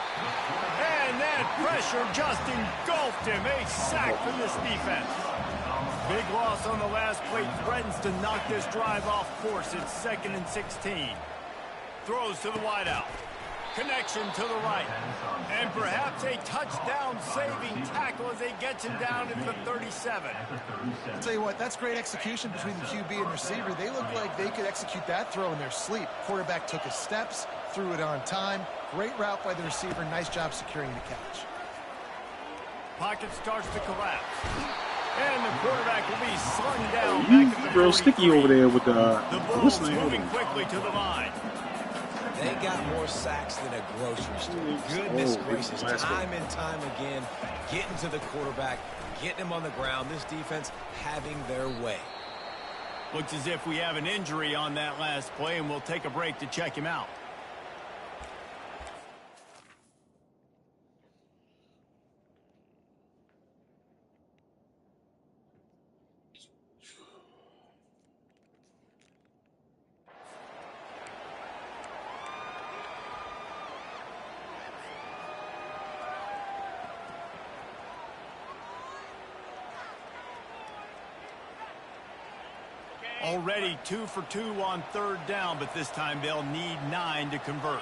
And that pressure just engulfed him. A sack from this defense. Big loss on the last play threatens to knock this drive off course. It's 2nd and 16. Throws to the wideout. Connection to the right. And perhaps a touchdown-saving tackle as they get him down at the 37. I'll tell you what, that's great execution between the QB and receiver. They look like they could execute that throw in their sleep. Quarterback took his steps, threw it on time. Great route by the receiver. Nice job securing the catch. Pocket starts to collapse. And the quarterback will be slung down back at the real sticky over there with the Bulls moving quickly to the line. They got more sacks than a grocery store. Goodness gracious, time and time again, getting to the quarterback, getting him on the ground. This defense having their way. Looks as if we have an injury on that last play, and we'll take a break to check him out. Already 2 for 2 on third down, but this time they'll need 9 to convert.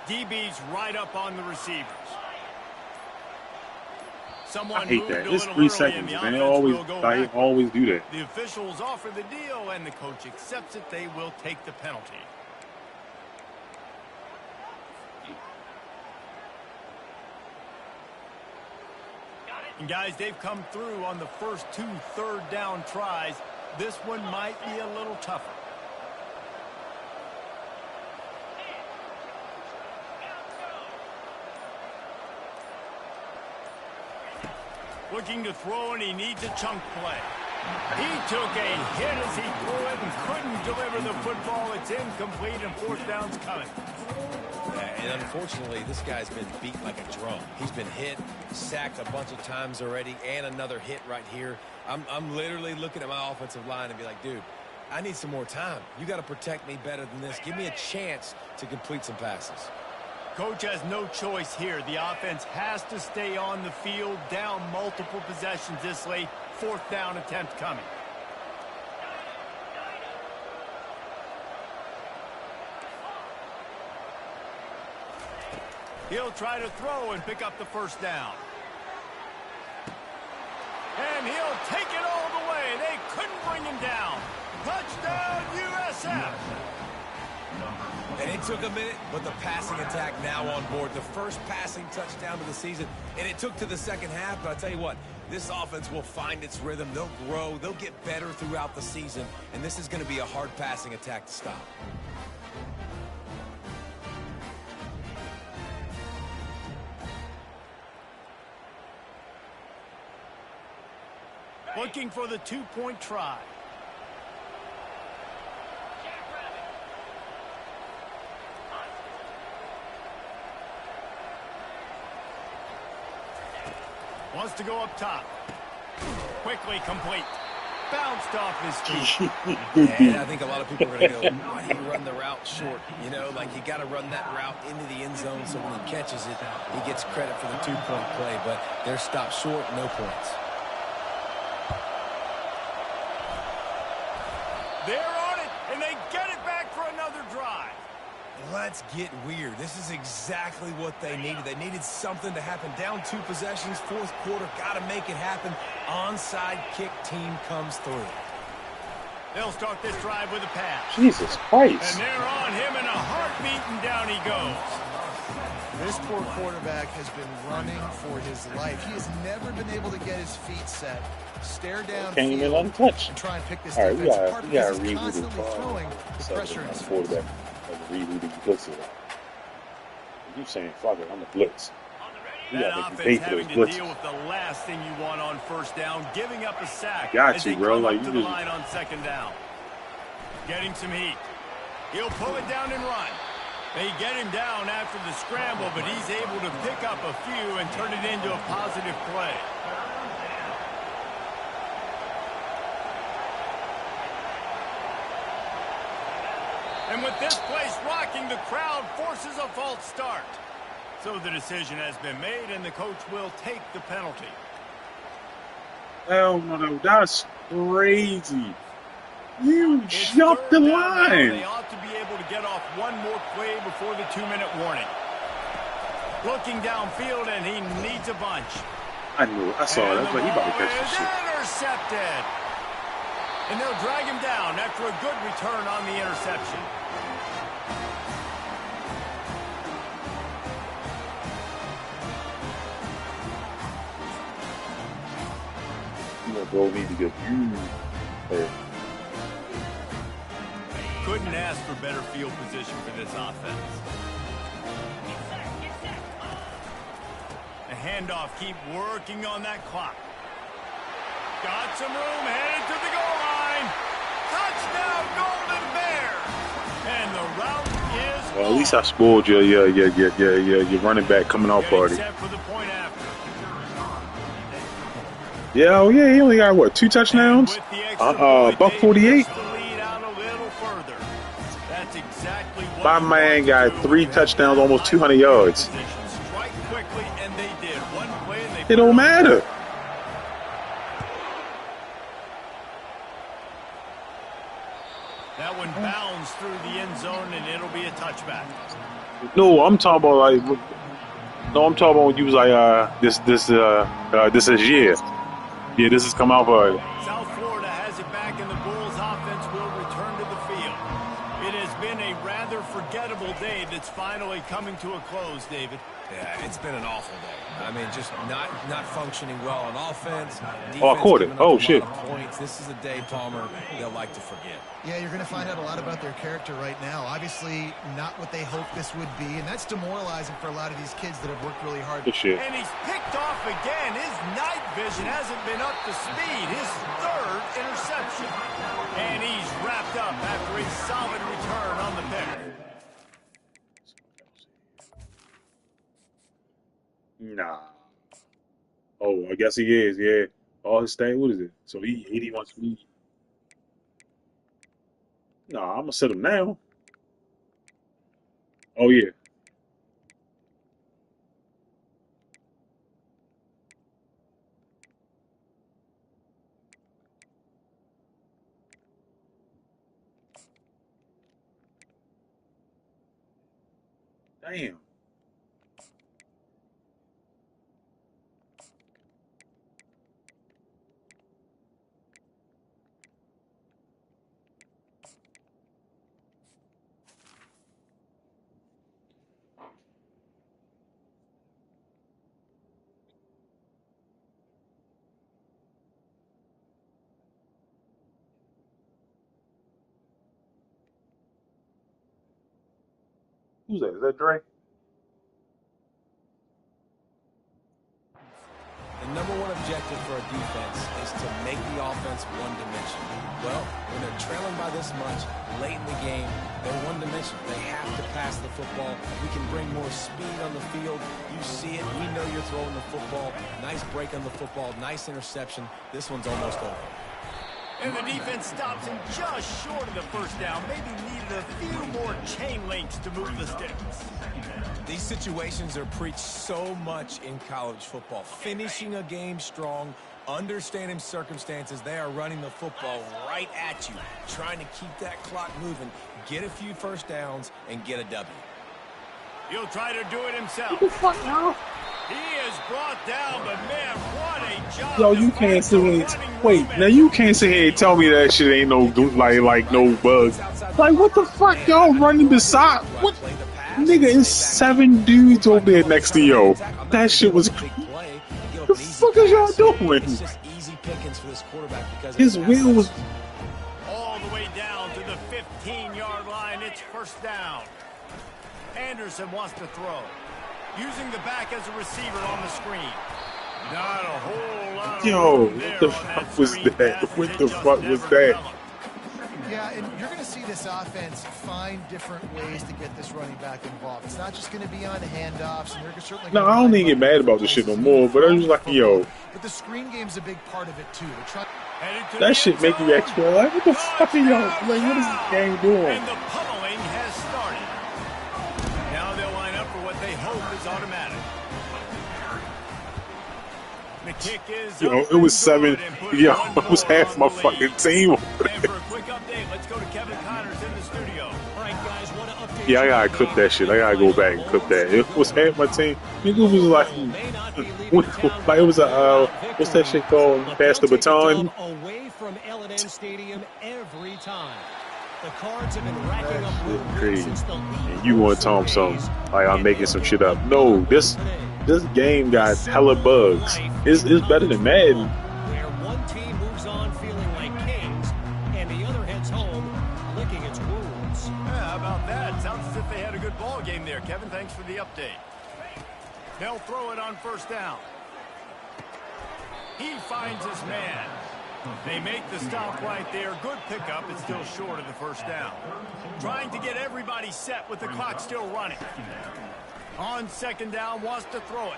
DB's right up on the receivers. I hate that. It's 3 seconds, man. They always do that. The officials offer the deal, and the coach accepts it. They will take the penalty. And guys, they've come through on the first 2 third down tries. This one might be a little tougher. Looking to throw, and he needs a chunk play. He took a hit as he threw it and couldn't deliver the football. It's incomplete, and fourth down's coming. And unfortunately, this guy's been beat like a drum. He's been hit, sacked a bunch of times already, and another hit right here. I'm literally looking at my offensive line and be like, dude, I need some more time. You got to protect me better than this. Give me a chance to complete some passes. Coach has no choice here. The offense has to stay on the field, down multiple possessions this late. Fourth down attempt coming. He'll try to throw and pick up the first down. And he'll take it all the way. They couldn't bring him down. Touchdown, USF. And it took a minute, but the passing attack now on board. The first passing touchdown of the season, and it took to the second half. But I'll tell you what, this offense will find its rhythm. They'll grow. They'll get better throughout the season. And this is going to be a hard passing attack to stop. Looking for the two-point try. Wants to go up top. Quickly complete. Bounced off his feet. And I think a lot of people are going to go, why do you run the route short? You know, like you got to run that route into the end zone so when he catches it, he gets credit for the two-point play. But they're stopped short, no points. They're on it, and they get it back for another drive. Let's get weird. This is exactly what they needed. They needed something to happen. Down 2 possessions, fourth quarter, got to make it happen. Onside kick team comes through. They'll start this drive with a pass. Jesus Christ. And they're on him in a heartbeat, and down he goes. This poor quarterback has been running for his life. He has never been able to get his feet set, stare down Can't even field, untouch. and try and pick this All right, defense apart we gotta because he's redo constantly throwing the pressure in his face. quarterback. Redo the blitz. You saying fuck it? I'm a blitz. That offense having to deal with the last thing you want on first down, giving up a sack. Got you, bro. Like to the line on second down. Getting some heat. He'll pull it down and run. They get him down after the scramble, but he's able to pick up a few and turn it into a positive play. And with this place rocking, the crowd forces a false start. So the decision has been made, and the coach will take the penalty. Hell no, that's crazy. You jumped the line. They ought to be able to get off one more play before the 2-minute warning. Looking downfield, and he needs a bunch. I knew it. I saw it. I was like, he about to catch this shit. Intercepted. And they'll drag him down after a good return on the interception. Bro, need to get you there. Couldn't ask for better field position for this offense. The handoff, keep working on that clock. Got some room, headed to the goal line. Touchdown, Golden Bears. And the route is well, at least I spoiled your running back coming off party. Set for the point after. Yeah, oh yeah, he only got what, 2 touchdowns? Buck 48. My man got 3 touchdowns, almost 200 yards. It don't matter. That one bounds through the end zone, and it'll be a touchback. No, I'm talking about like. No, I'm talking about when you was like this is yeah. Yeah, this has come out for South Florida has it back, and the Bulls offense will return to the field. It has been a rather forgettable day that's finally coming to a close, David. Yeah, it's been an awful day. I mean, just not functioning well on offense. Oh, I caught it. Oh, shit. Points. This is a day, Palmer, they'll like to forget. Yeah, you're going to find out a lot about their character right now. Obviously, not what they hoped this would be, and that's demoralizing for a lot of these kids that have worked really hard. Good shit. And he's picked off again. His night vision hasn't been up to speed. His 3rd interception. And he's wrapped up after a solid return on the pick. Nah. Oh, I guess he is, yeah. All his stat, what is it? So he 81 speed. Nah, I'm gonna set him now. Oh yeah. Damn. Who's that? Is that Dre? The number one objective for a defense is to make the offense one-dimensional. Well, when they're trailing by this much, late in the game, they're one-dimensional. They have to pass the football. We can bring more speed on the field. You see it. We know you're throwing the football. Nice break on the football. Nice interception. This one's almost over. And the defense stops him just short of the first down. Maybe needed a few more chain links to move the sticks. These situations are preached so much in college football. Finishing a game strong, understanding circumstances. They are running the football right at you, trying to keep that clock moving, get a few first downs, and get a W. He'll try to do it himself. What the fuck, y'all? He is brought down, but man, what a job. Yo, you can't sit here. Wait, now you can't sit here and tell me that shit ain't no like no bug. Like what the fuck, y'all running beside? What? Nigga, it's 7 dudes over there next to yo. That shit was. The fuck is y'all doing? It's just easy pickings for this quarterback because his wheel was. All the way down to the 15-yard line. It's first down. Anderson wants to throw. Using the back as a receiver on the screen. Not a whole lot of Yo, room there what the on fuck was screen that? pass. What It the just fuck never was that? developed. Yeah, and you're going to see this offense find different ways to get this running back involved. It's not just going to be on handoffs. And they're certainly No, I don't even get mad about this shit no more, but I was like, yo. But the screen game's a big part of it, too. That shit make you extra like, what the fuck are y'all? Like, what is this game doing? And the pummeling has started. Now they'll line up for what they hope is automatic. The kick is Yo, it was 7. Yo, it was half my fucking team over And there. for a quick update, let's go to Kevin Connors in the studio. All right, guys, what an update. Yeah, I gotta clip that shit. I gotta go back and clip that. It was half my team. Nigga was like, like it was a what's that shit called? Pass the baton. Away from L&N Stadium every time. The Cards have been racking up road wins Crazy. since the lead. And you want to tell them something like I'm making some shit up? No, this game got hella bugs. It's better than Madden. Where one team moves on feeling like kings, and the other heads home licking its wounds. Yeah, how about that? Sounds as if they had a good ball game there. Kevin, thanks for the update. They'll throw it on first down. He finds his man. They make the stop right there. Good pickup. It's still short of the first down. Trying to get everybody set with the clock still running. On second down, wants to throw it.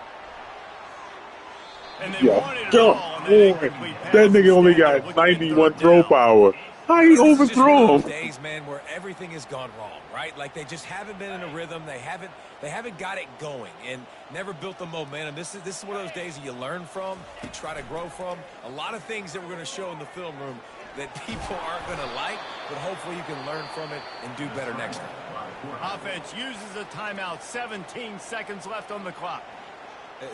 And they wanted it all, and that incomplete pass That nigga only instead of got looking at 91 third throw down. power. How he This is just one overthrow of him? those days, man, where everything has gone wrong, right? Like they just haven't been in a rhythm. They haven't got it going and never built the momentum. This is one of those days that you learn from, you try to grow from. A lot of things that we're going to show in the film room that people aren't going to like, but hopefully you can learn from it and do better next time. Offense uses a timeout. 17 seconds left on the clock.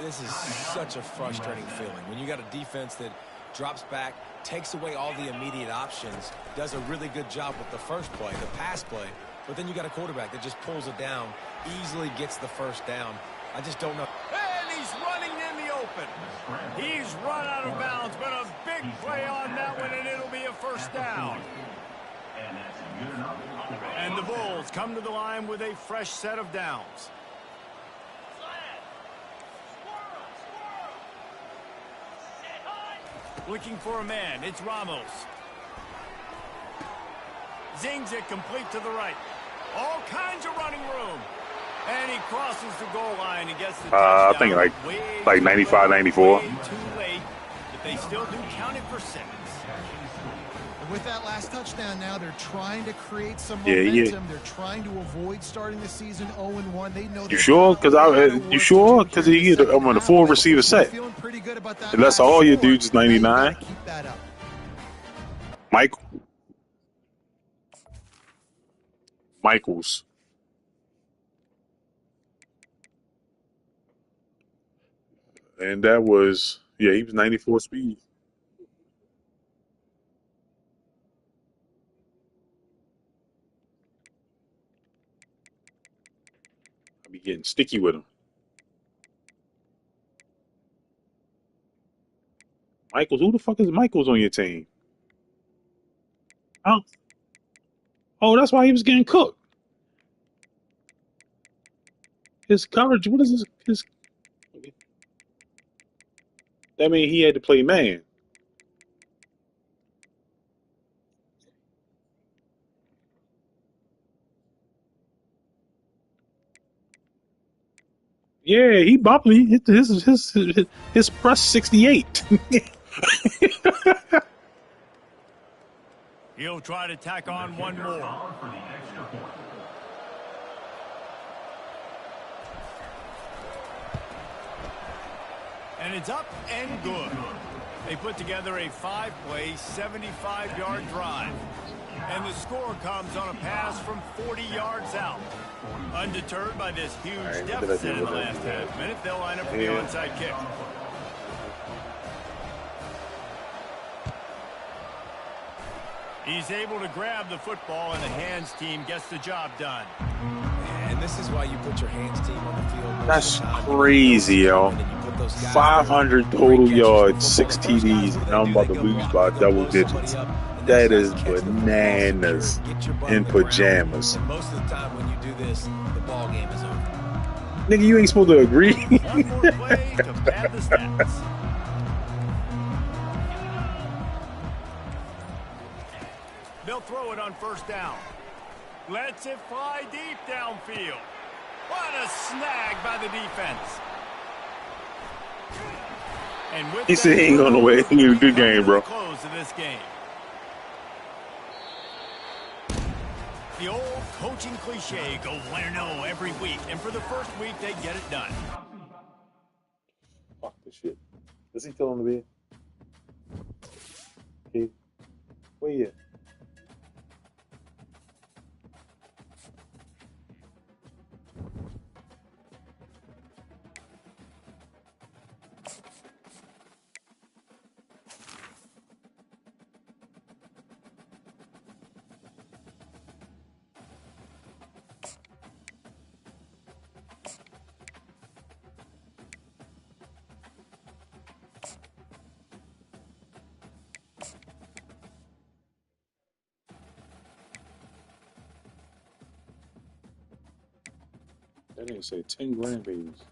This is such a frustrating feeling when you got a defense that drops back, takes away all the immediate options, does a really good job with the first play, the pass play, but then you got a quarterback that just pulls it down, easily gets the first down. I just don't know. And he's running in the open. He's run out of bounds, but a big play on that one, and it'll be a first down. And the Bulls come to the line with a fresh set of downs. Looking for a man. It's Ramos. Zings it complete to the right. All kinds of running room. And he crosses the goal line and gets the touchdown. I think Way like too 95, late, 94. way too late, but they still do count it for 6. And with that last touchdown now, they're trying to create some Yeah, momentum. yeah. They're trying to avoid starting the season 0-1. They know You sure? Because I'm on the full receiver set. Feeling pretty good about that. And that's all your dudes is 99. Keep that up. Michaels. And that was, yeah, he was 94 speed. I be getting sticky with him. Michaels, who the fuck is Michaels on your team? Oh, that's why he was getting cooked. His coverage, what is his that mean he had to play man. Yeah, he bumped me. His press 68. He'll try to tack on one more. And it's up and good. They put together a 5-play, 75-yard drive. And the score comes on a pass from 40 yards out. Undeterred by this huge deficit in the last half minute, they'll line up for the onside kick. He's able to grab the football, and the hands team gets the job done. And And this is why you put your hands team on the field. That's crazy, yo. 500 total yards, 6 TDs, and I'm about to lose by double digits. That is bananas in pajamas. And most of the time when you do this, the ball game is over. Nigga, you ain't supposed to agree. One more play to pad the stats. They'll throw it on first down. Lets it fly deep downfield. What a snag by the defense. And with He said he ain't going away. He need a good game, bro. Close to this game. The old coaching cliche, go win or no every week. And for the first week, they get it done. Fuck this shit. Is he still on the bed? Okay. Where you at? That nigga say 10 grandbabies.